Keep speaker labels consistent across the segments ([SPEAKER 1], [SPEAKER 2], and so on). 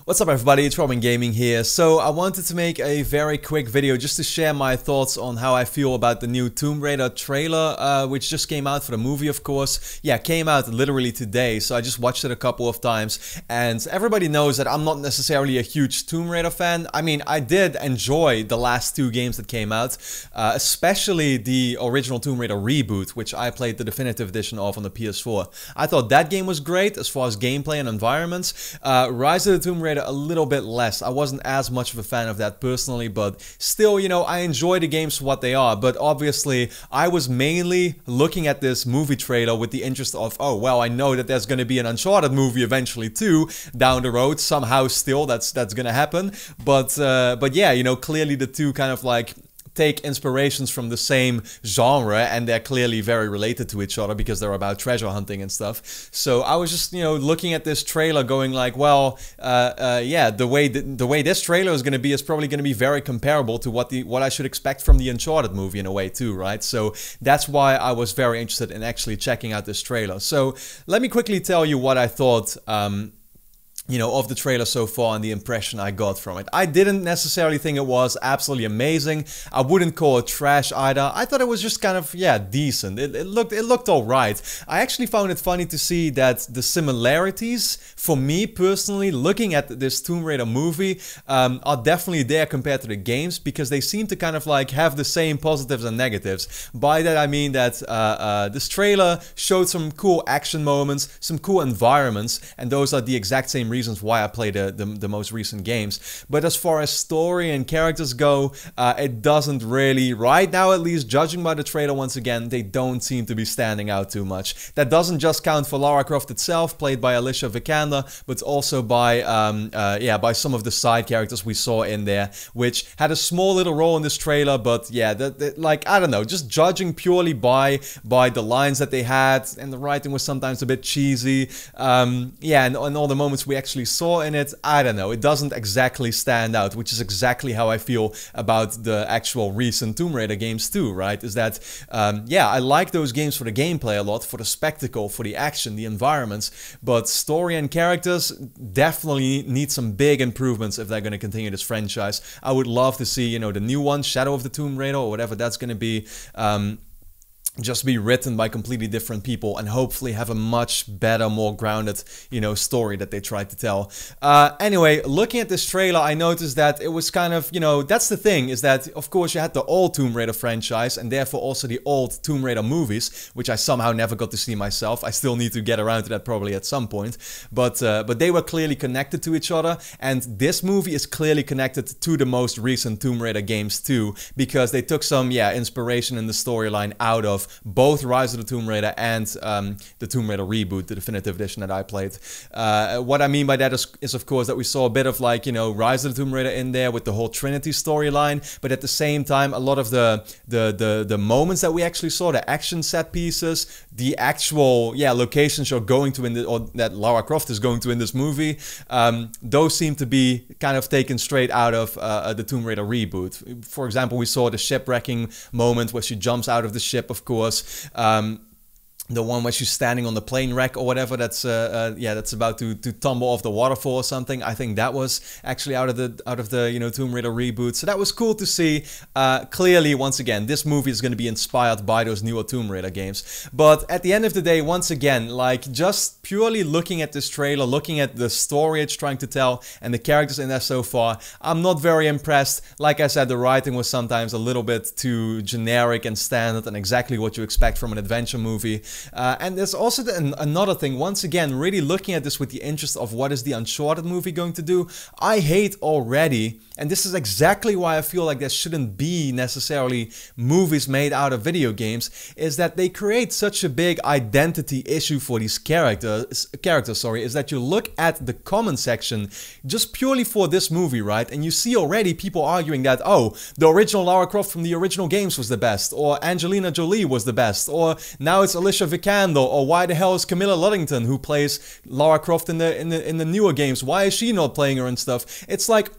[SPEAKER 1] What's up everybody, it's Robin Gaming here. So I wanted to make a very quick video just to share my thoughts on how I feel about the new Tomb Raider trailer, which just came out for the movie, of course. Yeah, came out literally today, so I just watched it a couple of times. And everybody knows that I'm not necessarily a huge Tomb Raider fan. I mean, I did enjoy the last two games that came out, especially the original Tomb Raider reboot, which I played the definitive edition of on the PS4. I thought that game was great as far as gameplay and environments. Rise of the Tomb Raider a little bit less. I wasn't as much of a fan of that personally, but still, you know, I enjoy the games for what they are. But obviously, I was mainly looking at this movie trailer with the interest of, oh, well, I know that there's going to be an Uncharted movie eventually too, down the road, somehow still, that's going to happen. But yeah, you know, clearly the two kind of like take inspirations from the same genre, and they're clearly very related to each other because they're about treasure hunting and stuff. So I was just, you know, looking at this trailer going like, well, yeah, the way this trailer is going to be is probably going to be very comparable to what I should expect from the Uncharted movie in a way too, right? So that's why I was very interested in actually checking out this trailer. So let me quickly tell you what I thought, you know, of the trailer so far and the impression I got from it. I didn't necessarily think it was absolutely amazing. I wouldn't call it trash either. I thought it was just kind of, yeah, decent. It looked alright. I actually found it funny to see that the similarities, for me personally, looking at this Tomb Raider movie, are definitely there compared to the games, because they seem to kind of like have the same positives and negatives. By that I mean that this trailer showed some cool action moments, some cool environments, and those are the exact same reasons why I play the most recent games. But as far as story and characters go, it doesn't really, right now at least, judging by the trailer once again, they don't seem to be standing out too much. That doesn't just count for Lara Croft itself, played by Alicia Vikander, but also by yeah, by some of the side characters we saw in there, which had a small little role in this trailer. But yeah, like, I don't know, just judging purely by the lines that they had, and the writing was sometimes a bit cheesy. Yeah, and all the moments we actually saw in it, I don't know, it doesn't exactly stand out, which is exactly how I feel about the actual recent Tomb Raider games too, right? Is that, yeah, I like those games for the gameplay a lot, for the spectacle, for the action, the environments, but story and characters definitely need some big improvements if they're going to continue this franchise. I would love to see, you know, the new one, Shadow of the Tomb Raider, or whatever that's going to be, just be written by completely different people and hopefully have a much better, more grounded, you know, story that they tried to tell. Anyway, looking at this trailer, I noticed that it was kind of, you know, that's the thing, is that of course you had the old Tomb Raider franchise and therefore also the old Tomb Raider movies, which I somehow never got to see myself. I still need to get around to that probably at some point, but they were clearly connected to each other, and this movie is clearly connected to the most recent Tomb Raider games too, because they took some, yeah, inspiration in the storyline out of both Rise of the Tomb Raider and the Tomb Raider reboot, the definitive edition that I played. What I mean by that is of course that we saw a bit of, like, you know, Rise of the Tomb Raider in there with the whole Trinity storyline, but at the same time a lot of the moments that we actually saw, the action set pieces, the actual, yeah, locations you're going to in the, or that Lara Croft is going to in this movie, those seem to be kind of taken straight out of the Tomb Raider reboot. For example, we saw the shipwrecking moment where she jumps out of the ship, of course. The one where she's standing on the plane wreck or whatever, that's yeah, that's about to tumble off the waterfall or something. I think that was actually out of the you know, Tomb Raider reboot. So that was cool to see. Clearly, once again, this movie is going to be inspired by those newer Tomb Raider games. But at the end of the day, once again, like, just purely looking at this trailer, looking at the story it's trying to tell and the characters in there so far, I'm not very impressed. Like I said, the writing was sometimes a little bit too generic and standard and exactly what you expect from an adventure movie. And there's also another thing, once again, really looking at this with the interest of what is the Uncharted movie going to do. I hate already, and this is exactly why I feel like there shouldn't be necessarily movies made out of video games, is that they create such a big identity issue for these characters, is that you look at the comment section just purely for this movie, right? And you see already people arguing that, oh, the original Lara Croft from the original games was the best, or Angelina Jolie was the best, or now it's Alicia Vikander, or why the hell is Camilla Luddington, who plays Lara Croft in the newer games, why is she not playing her and stuff? It's like,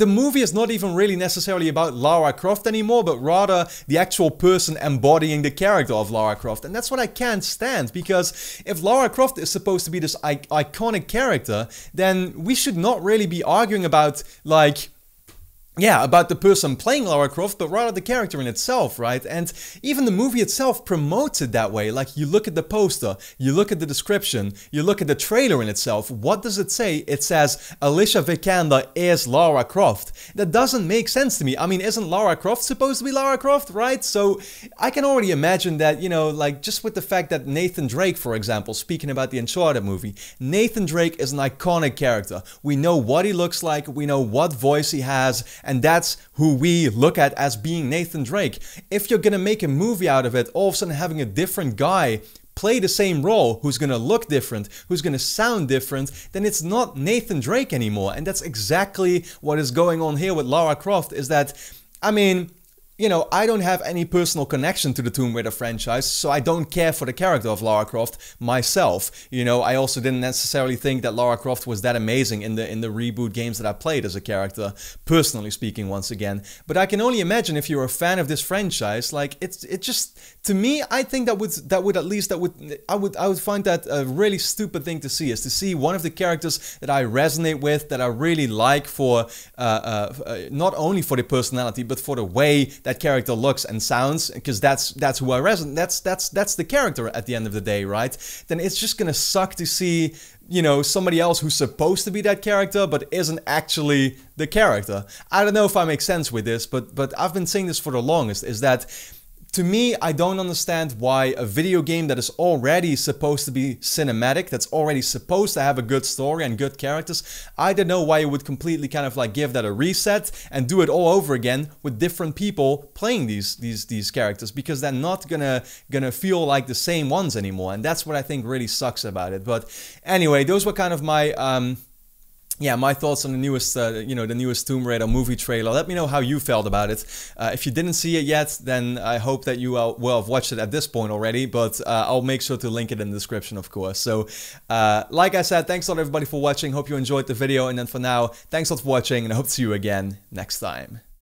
[SPEAKER 1] the movie is not even really necessarily about Lara Croft anymore, but rather the actual person embodying the character of Lara Croft. And that's what I can't stand, because if Lara Croft is supposed to be this iconic character, then we should not really be arguing about, like, yeah, about the person playing Lara Croft, but rather the character in itself, right? And even the movie itself promotes it that way. Like, you look at the poster, you look at the description, you look at the trailer in itself. What does it say? It says, Alicia Vikander is Lara Croft. That doesn't make sense to me. I mean, isn't Lara Croft supposed to be Lara Croft, right? So I can already imagine that, you know, like, just with the fact that Nathan Drake, for example, speaking about the Uncharted movie, Nathan Drake is an iconic character. We know what he looks like, we know what voice he has, and that's who we look at as being Nathan Drake. If you're gonna make a movie out of it, all of a sudden having a different guy play the same role, who's gonna look different, who's gonna sound different, then it's not Nathan Drake anymore. And that's exactly what is going on here with Lara Croft, is that, I mean, you know, I don't have any personal connection to the Tomb Raider franchise, so I don't care for the character of Lara Croft myself. You know, I also didn't necessarily think that Lara Croft was that amazing in the reboot games that I played as a character, personally speaking, once again. But I can only imagine, if you're a fan of this franchise, like, it just, to me, I think I would find that a really stupid thing to see, is to see one of the characters that I resonate with, that I really like for not only for the personality, but for the way that character looks and sounds, because that's who I resonate. That's the character at the end of the day, right? Then it's just gonna suck to see, you know, somebody else who's supposed to be that character but isn't actually the character. I don't know if I make sense with this, but I've been saying this for the longest, is that, to me, I don't understand why a video game that is already supposed to be cinematic, that's already supposed to have a good story and good characters, I don't know why you would completely kind of like give that a reset and do it all over again with different people playing these characters, because they're not gonna feel like the same ones anymore. And that's what I think really sucks about it. But anyway, those were kind of my yeah, my thoughts on the newest, you know, the newest Tomb Raider movie trailer. Let me know how you felt about it. If you didn't see it yet, then I hope that you will have watched it at this point already, but I'll make sure to link it in the description, of course. So, like I said, thanks a lot everybody for watching. Hope you enjoyed the video, and then for now, thanks a lot for watching, and I hope to see you again next time.